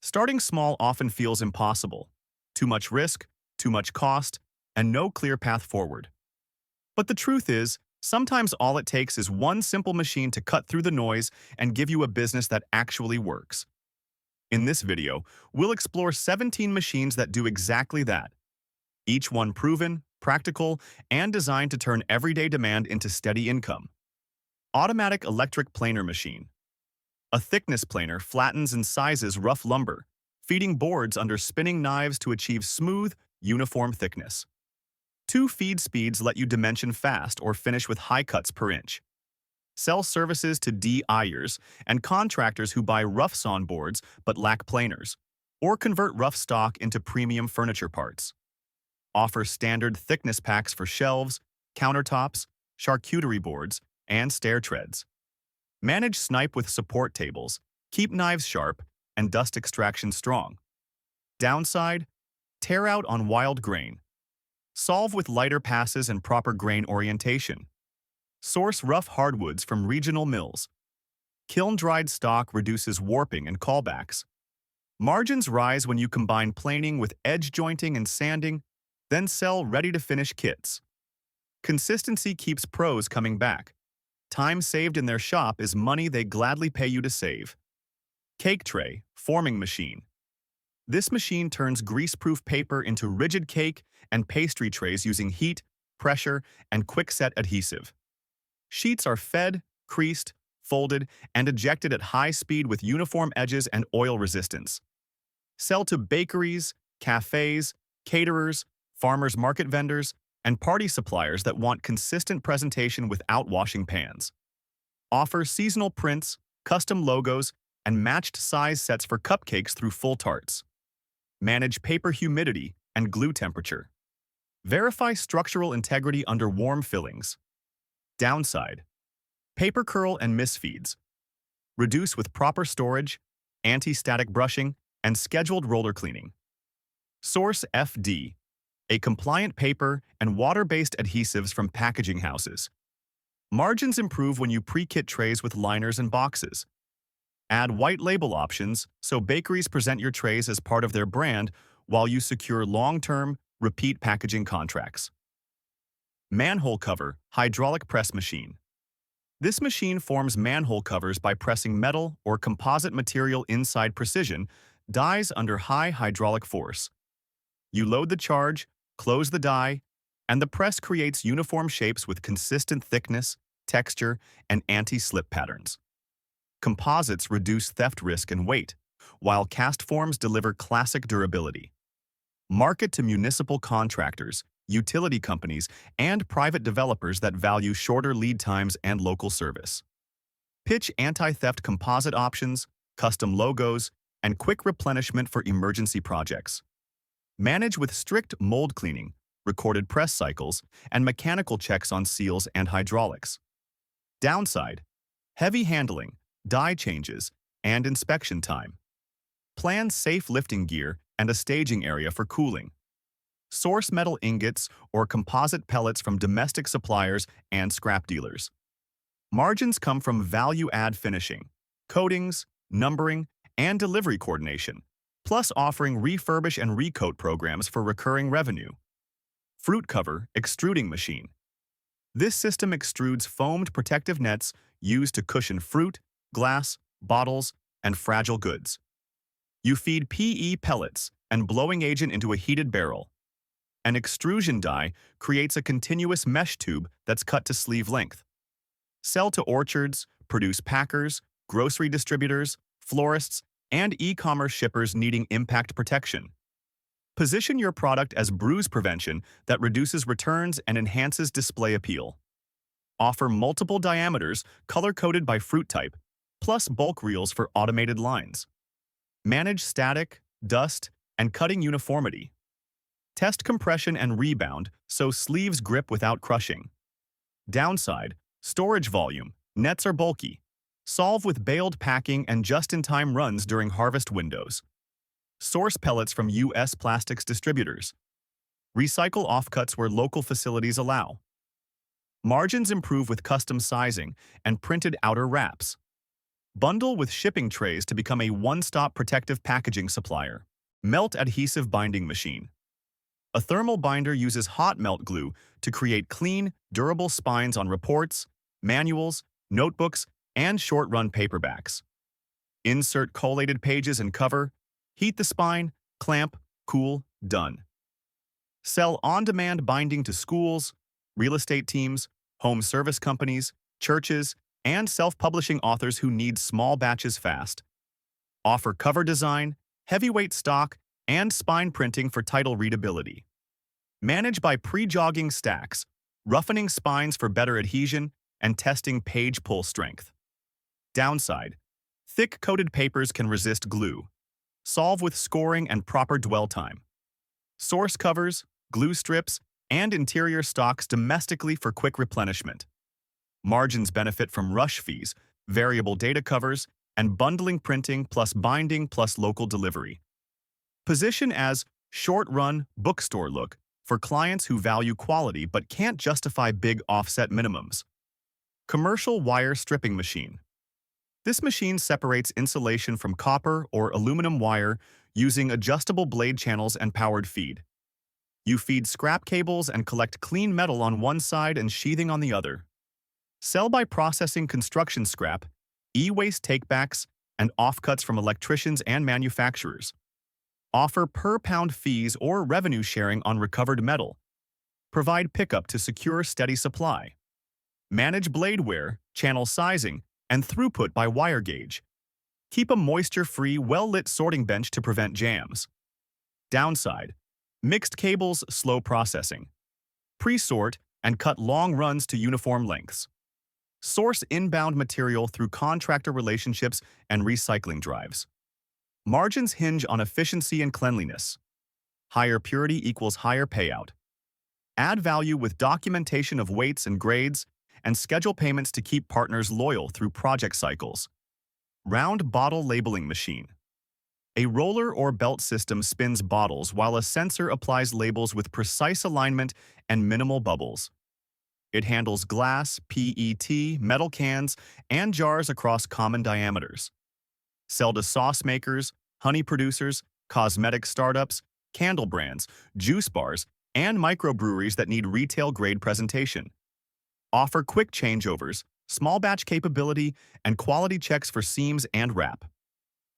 Starting small often feels impossible. Too much risk, too much cost, and no clear path forward. But the truth is, sometimes all it takes is one simple machine to cut through the noise and give you a business that actually works. In this video, we'll explore 17 machines that do exactly that, each one proven, practical, and designed to turn everyday demand into steady income. Automatic Electric Planer Machine. A thickness planer flattens and sizes rough lumber, feeding boards under spinning knives to achieve smooth, uniform thickness. Two feed speeds let you dimension fast or finish with high cuts per inch. Sell services to DIYers and contractors who buy rough sawn boards but lack planers, or convert rough stock into premium furniture parts. Offer standard thickness packs for shelves, countertops, charcuterie boards, and stair treads. Manage snipe with support tables, keep knives sharp, and dust extraction strong. Downside: tear out on wild grain. Solve with lighter passes and proper grain orientation. Source rough hardwoods from regional mills. Kiln-dried stock reduces warping and callbacks. Margins rise when you combine planing with edge jointing and sanding, then sell ready-to-finish kits. Consistency keeps pros coming back. Time saved in their shop is money they gladly pay you to save. Cake Tray Forming Machine. This machine turns grease-proof paper into rigid cake and pastry trays using heat, pressure, and quick-set adhesive. Sheets are fed, creased, folded, and ejected at high speed with uniform edges and oil resistance. Sell to bakeries, cafes, caterers, farmers market vendors, and party suppliers that want consistent presentation without washing pans. Offer seasonal prints, custom logos, and matched size sets for cupcakes through full tarts. Manage paper humidity and glue temperature. Verify structural integrity under warm fillings. Downside: paper curl and misfeeds. Reduce with proper storage, anti-static brushing, and scheduled roller cleaning. Source FD, a compliant paper and water-based adhesives from packaging houses. Margins improve when you pre-kit trays with liners and boxes. Add white label options so bakeries present your trays as part of their brand while you secure long-term, repeat packaging contracts. Manhole Cover Hydraulic Press Machine. This machine forms manhole covers by pressing metal or composite material inside precision dies under high hydraulic force. You load the charge, close the die, and the press creates uniform shapes with consistent thickness, texture, and anti-slip patterns. Composites reduce theft risk and weight, while cast forms deliver classic durability. Market to municipal contractors, utility companies, and private developers that value shorter lead times and local service. Pitch anti-theft composite options, custom logos, and quick replenishment for emergency projects. Manage with strict mold cleaning, recorded press cycles, and mechanical checks on seals and hydraulics. Downside: heavy handling, die changes, and inspection time. Plan safe lifting gear and a staging area for cooling. Source metal ingots or composite pellets from domestic suppliers and scrap dealers. Margins come from value-add finishing, coatings, numbering, and delivery coordination, plus offering refurbish and recoat programs for recurring revenue. Fruit Cover Extruding Machine. This system extrudes foamed protective nets used to cushion fruit, glass, bottles, and fragile goods. You feed PE pellets and blowing agent into a heated barrel. An extrusion die creates a continuous mesh tube that's cut to sleeve length. Sell to orchards, produce packers, grocery distributors, florists, and e-commerce shippers needing impact protection. Position your product as bruise prevention that reduces returns and enhances display appeal. Offer multiple diameters color-coded by fruit type, plus bulk reels for automated lines. Manage static, dust, and cutting uniformity. Test compression and rebound so sleeves grip without crushing. Downside: storage volume, nets are bulky. Solve with baled packing and just-in-time runs during harvest windows. Source pellets from U.S. plastics distributors. Recycle offcuts where local facilities allow. Margins improve with custom sizing and printed outer wraps. Bundle with shipping trays to become a one-stop protective packaging supplier. Melt adhesive binding machine. A thermal binder uses hot melt glue to create clean, durable spines on reports, manuals, notebooks, and short-run paperbacks. Insert collated pages and cover, heat the spine, clamp, cool, done. Sell on-demand binding to schools, real estate teams, home service companies, churches, and self-publishing authors who need small batches fast. Offer cover design, heavyweight stock, and spine printing for title readability. Manage by pre-jogging stacks, roughening spines for better adhesion, and testing page pull strength. Downside: thick coated papers can resist glue. Solve with scoring and proper dwell time. Source covers, glue strips, and interior stocks domestically for quick replenishment. Margins benefit from rush fees, variable data covers, and bundling printing plus binding plus local delivery. Position as short-run bookstore look for clients who value quality but can't justify big offset minimums. Commercial wire stripping machine. This machine separates insulation from copper or aluminum wire using adjustable blade channels and powered feed. You feed scrap cables and collect clean metal on one side and sheathing on the other. Sell by processing construction scrap, e-waste takebacks, and offcuts from electricians and manufacturers. Offer per-pound fees or revenue sharing on recovered metal. Provide pickup to secure steady supply. Manage blade wear, channel sizing, and throughput by wire gauge. Keep a moisture-free, well-lit sorting bench to prevent jams. Downside: mixed cables, slow processing. Pre-sort and cut long runs to uniform lengths. Source inbound material through contractor relationships and recycling drives. Margins hinge on efficiency and cleanliness. Higher purity equals higher payout. Add value with documentation of weights and grades, and schedule payments to keep partners loyal through project cycles. Round bottle labeling machine. A roller or belt system spins bottles while a sensor applies labels with precise alignment and minimal bubbles. It handles glass, PET, metal cans, and jars across common diameters. Sell to sauce makers, honey producers, cosmetic startups, candle brands, juice bars, and microbreweries that need retail-grade presentation. Offer quick changeovers, small batch capability, and quality checks for seams and wrap.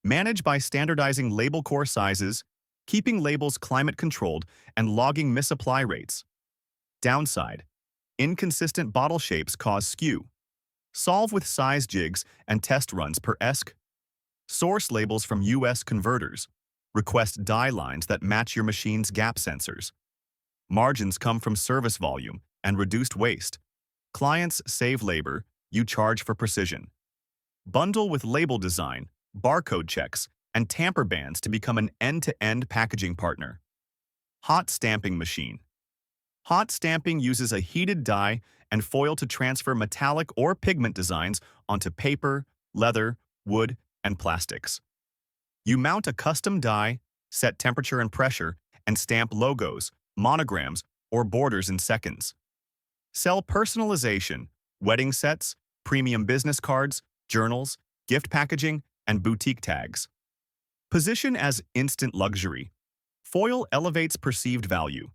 Manage by standardizing label core sizes, keeping labels climate-controlled, and logging misapply rates. Downside: inconsistent bottle shapes cause skew. Solve with size jigs and test runs per ESC. Source labels from US converters. Request die lines that match your machine's gap sensors. Margins come from service volume and reduced waste. Clients save labor, you charge for precision. Bundle with label design, barcode checks, and tamper bans to become an end-to-end packaging partner. Hot stamping machine. Hot stamping uses a heated die and foil to transfer metallic or pigment designs onto paper, leather, wood, and plastics. You mount a custom die, set temperature and pressure, and stamp logos, monograms, or borders in seconds. Sell personalization, wedding sets, premium business cards, journals, gift packaging, and boutique tags. Position as instant luxury. Foil elevates perceived value.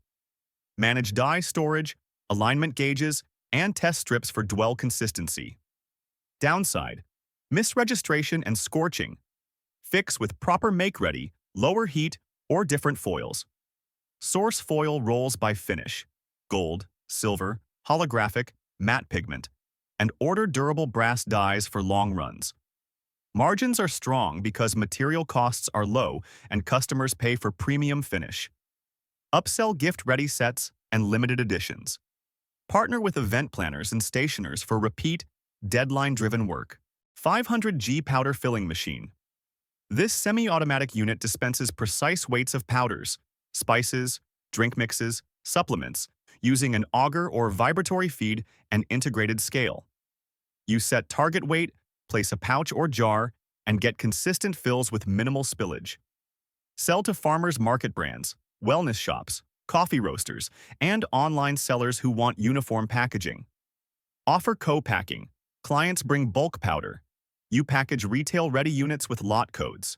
Manage die storage, alignment gauges, and test strips for dwell consistency. Downside: misregistration and scorching. Fix with proper make-ready, lower heat, or different foils. Source foil rolls by finish: gold, silver, holographic, matte pigment, and order durable brass dies for long runs. Margins are strong because material costs are low and customers pay for premium finish. Upsell gift-ready sets and limited editions. Partner with event planners and stationers for repeat, deadline-driven work. 500G powder filling machine. This semi-automatic unit dispenses precise weights of powders, spices, drink mixes, supplements, using an auger or vibratory feed and integrated scale. You set target weight, place a pouch or jar, and get consistent fills with minimal spillage. Sell to farmers market brands, wellness shops, coffee roasters, and online sellers who want uniform packaging. Offer co-packing. Clients bring bulk powder. You package retail-ready units with lot codes.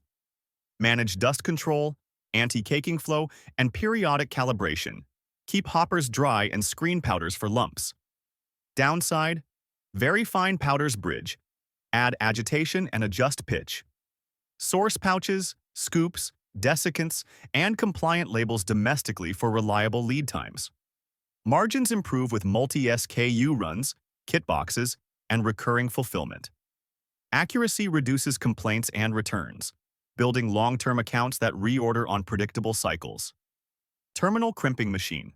Manage dust control, anti-caking flow, and periodic calibration. Keep hoppers dry and screen powders for lumps. Downside: very fine powders bridge. Add agitation and adjust pitch. Source pouches, scoops, desiccants, and compliant labels domestically for reliable lead times. Margins improve with multi-SKU runs, kit boxes, and recurring fulfillment. Accuracy reduces complaints and returns, building long-term accounts that reorder on predictable cycles. Terminal crimping machine.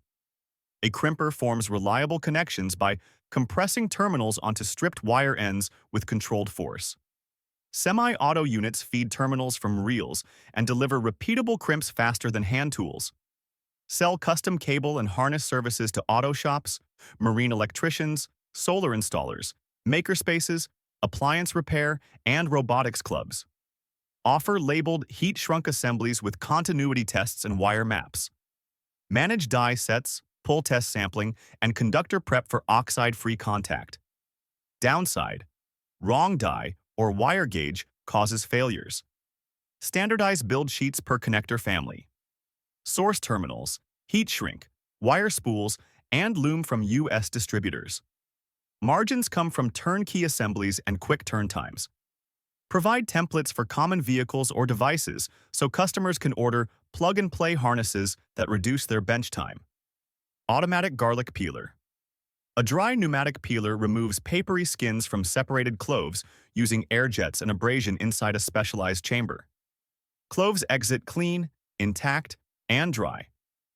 A crimper forms reliable connections by compressing terminals onto stripped wire ends with controlled force. Semi-auto units feed terminals from reels and deliver repeatable crimps faster than hand tools. Sell custom cable and harness services to auto shops, marine electricians, solar installers, makerspaces, appliance repair, and robotics clubs. Offer labeled heat-shrunk assemblies with continuity tests and wire maps. Manage die sets, pull test sampling, and conductor prep for oxide-free contact. Downside: wrong die or wire gauge causes failures. Standardize build sheets per connector family. Source terminals, heat shrink, wire spools, and loom from U.S. distributors. Margins come from turnkey assemblies and quick turn times. Provide templates for common vehicles or devices so customers can order plug-and-play harnesses that reduce their bench time. Automatic garlic peeler. A dry pneumatic peeler removes papery skins from separated cloves using air jets and abrasion inside a specialized chamber. Cloves exit clean, intact, and dry,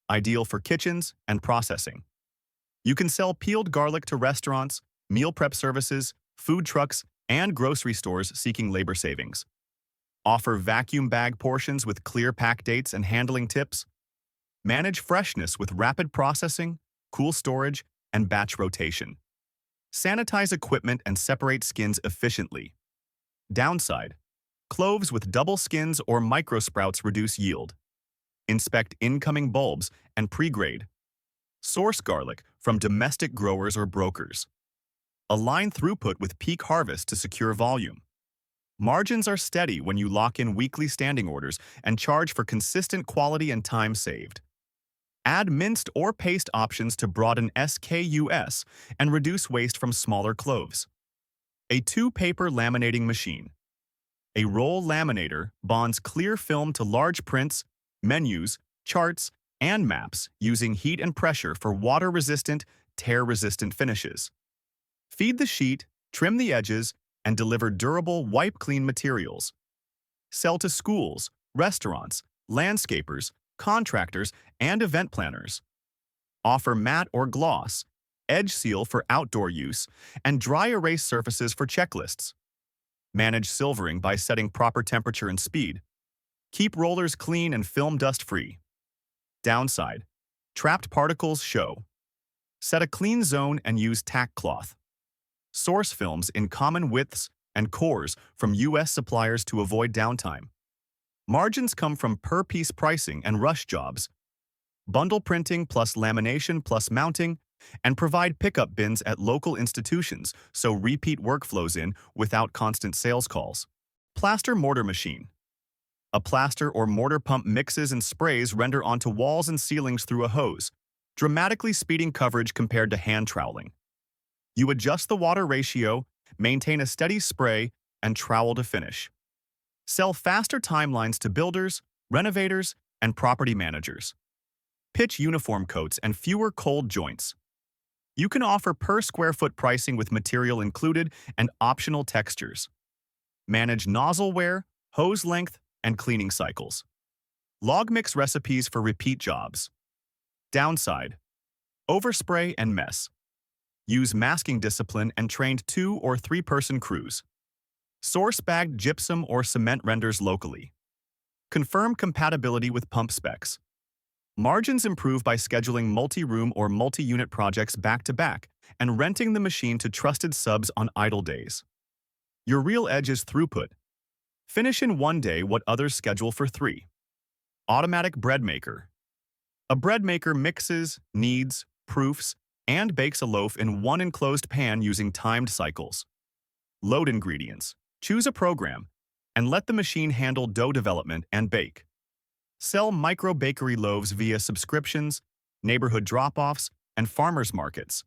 ideal for kitchens and processing. You can sell peeled garlic to restaurants, meal prep services, food trucks, and grocery stores seeking labor savings. Offer vacuum bag portions with clear pack dates and handling tips. Manage freshness with rapid processing, cool storage, and batch rotation. Sanitize equipment and separate skins efficiently. Downside: cloves with double skins or microsprouts reduce yield. Inspect incoming bulbs and pre-grade. Source garlic from domestic growers or brokers. Align throughput with peak harvest to secure volume. Margins are steady when you lock in weekly standing orders and charge for consistent quality and time saved. Add minced or paste options to broaden SKUs and reduce waste from smaller cloves. A two-paper laminating machine. A roll laminator bonds clear film to large prints, menus, charts, and maps using heat and pressure for water-resistant, tear-resistant finishes. Feed the sheet, trim the edges, and deliver durable, wipe-clean materials. Sell to schools, restaurants, landscapers, contractors, and event planners. Offer matte or gloss, edge seal for outdoor use, and dry erase surfaces for checklists. Manage silvering by setting proper temperature and speed. Keep rollers clean and film dust-free. Downside: trapped particles show. Set a clean zone and use tack cloth. Source films in common widths and cores from U.S. suppliers to avoid downtime. Margins come from per-piece pricing and rush jobs. Bundle printing plus lamination plus mounting, and provide pickup bins at local institutions so repeat work flows in without constant sales calls. Plaster mortar machine. A plaster or mortar pump mixes and sprays render onto walls and ceilings through a hose, dramatically speeding coverage compared to hand troweling. You adjust the water ratio, maintain a steady spray, and trowel to finish. Sell faster timelines to builders, renovators, and property managers. Pitch uniform coats and fewer cold joints. You can offer per square foot pricing with material included and optional textures. Manage nozzle wear, hose length, and cleaning cycles. Log mix recipes for repeat jobs. Downside: overspray and mess. Use masking discipline and trained 2- or 3-person crews. Source bagged gypsum or cement renders locally. Confirm compatibility with pump specs. Margins improve by scheduling multi-room or multi-unit projects back-to-back and renting the machine to trusted subs on idle days. Your real edge is throughput. Finish in 1 day what others schedule for 3. Automatic bread maker. A bread maker mixes, kneads, proofs, and bakes a loaf in one enclosed pan using timed cycles. Load ingredients: Choose a program and let the machine handle dough development and bake. Sell micro-bakery loaves via subscriptions, neighborhood drop-offs, and farmers markets.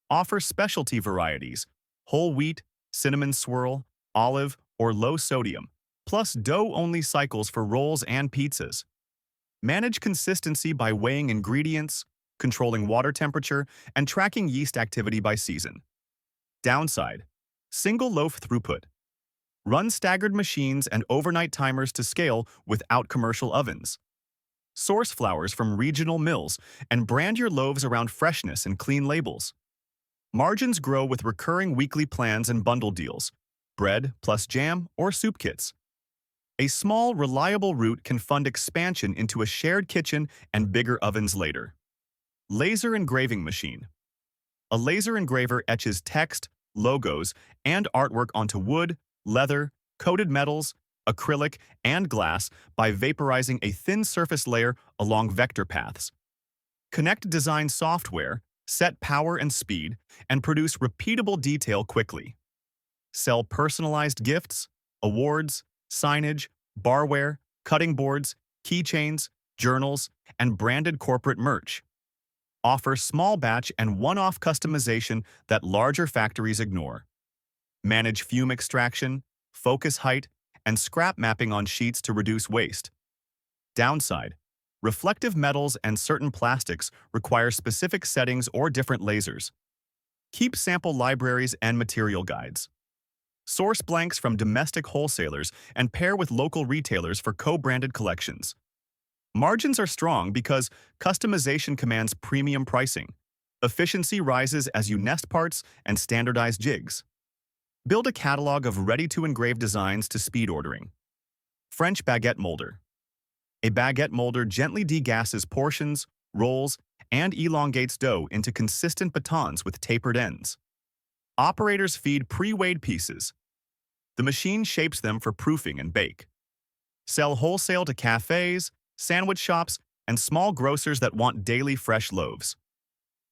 Offer specialty varieties, whole wheat, cinnamon swirl, olive, or low sodium, plus dough-only cycles for rolls and pizzas. Manage consistency by weighing ingredients, controlling water temperature, and tracking yeast activity by season. Downside: single loaf throughput. Run staggered machines and overnight timers to scale without commercial ovens. Source flours from regional mills and brand your loaves around freshness and clean labels. Margins grow with recurring weekly plans and bundle deals, bread plus jam or soup kits. A small, reliable route can fund expansion into a shared kitchen and bigger ovens later. Laser engraving machine. A laser engraver etches text, logos, and artwork onto wood, leather, coated metals, acrylic, and glass by vaporizing a thin surface layer along vector paths. Connect design software, set power and speed, and produce repeatable detail quickly. Sell personalized gifts, awards, signage, barware, cutting boards, keychains, journals, and branded corporate merch. Offer small batch and one-off customization that larger factories ignore. Manage fume extraction, focus height, and scrap mapping on sheets to reduce waste. Downside: reflective metals and certain plastics require specific settings or different lasers. Keep sample libraries and material guides. Source blanks from domestic wholesalers and pair with local retailers for co-branded collections. Margins are strong because customization commands premium pricing. Efficiency rises as you nest parts and standardize jigs. Build a catalog of ready-to-engrave designs to speed ordering. French baguette molder. A baguette molder gently degasses portions, rolls, and elongates dough into consistent batons with tapered ends. Operators feed pre-weighed pieces. The machine shapes them for proofing and bake. Sell wholesale to cafes, sandwich shops, and small grocers that want daily fresh loaves.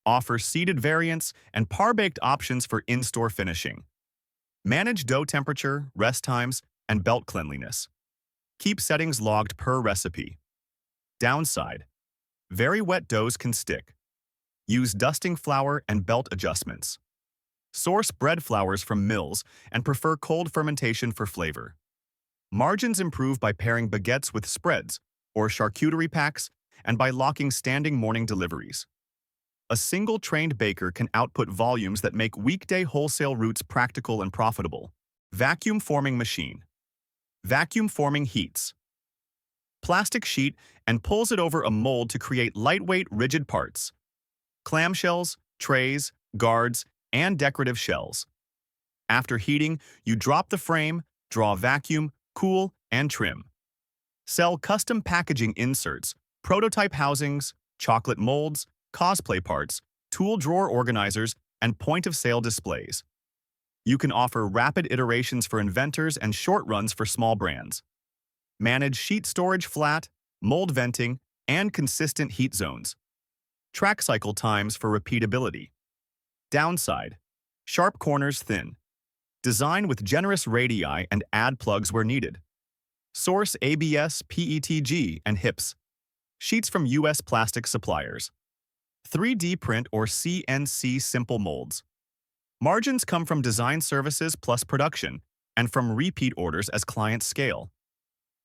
Offer seeded variants and par-baked options for in-store finishing. Manage dough temperature, rest times, and belt cleanliness. Keep settings logged per recipe. Downside: very wet doughs can stick. Use dusting flour and belt adjustments. Source bread flours from mills and prefer cold fermentation for flavor. Margins improve by pairing baguettes with spreads or charcuterie packs and by locking standing morning deliveries. A single trained baker can output volumes that make weekday wholesale routes practical and profitable. Vacuum forming machine. Vacuum forming heats plastic sheet and pulls it over a mold to create lightweight, rigid parts. Clamshells, trays, guards, and decorative shells. After heating, you drop the frame, draw vacuum, cool, and trim. Sell custom packaging inserts, prototype housings, chocolate molds, cosplay parts, tool drawer organizers, and point-of-sale displays. You can offer rapid iterations for inventors and short runs for small brands. Manage sheet storage flat, mold venting, and consistent heat zones. Track cycle times for repeatability. Downside: sharp corners thin. Design with generous radii and add plugs where needed. Source ABS, PETG, and HIPS. Sheets from U.S. plastic suppliers. 3D print or CNC simple molds. Margins come from design services plus production, and from repeat orders as clients scale.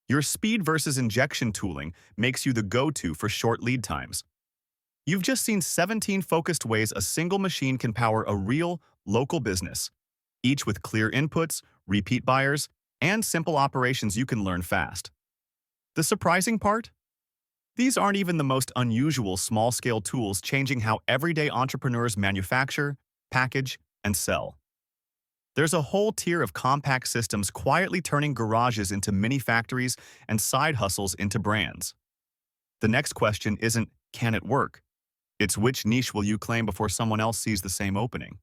Your speed versus injection tooling makes you the go-to for short lead times. You've just seen 17 focused ways a single machine can power a real, local business, each with clear inputs, repeat buyers, and simple operations you can learn fast. The surprising part? These aren't even the most unusual small-scale tools changing how everyday entrepreneurs manufacture, package, and sell. There's a whole tier of compact systems quietly turning garages into mini factories and side hustles into brands. The next question isn't, can it work? It's which niche will you claim before someone else sees the same opening?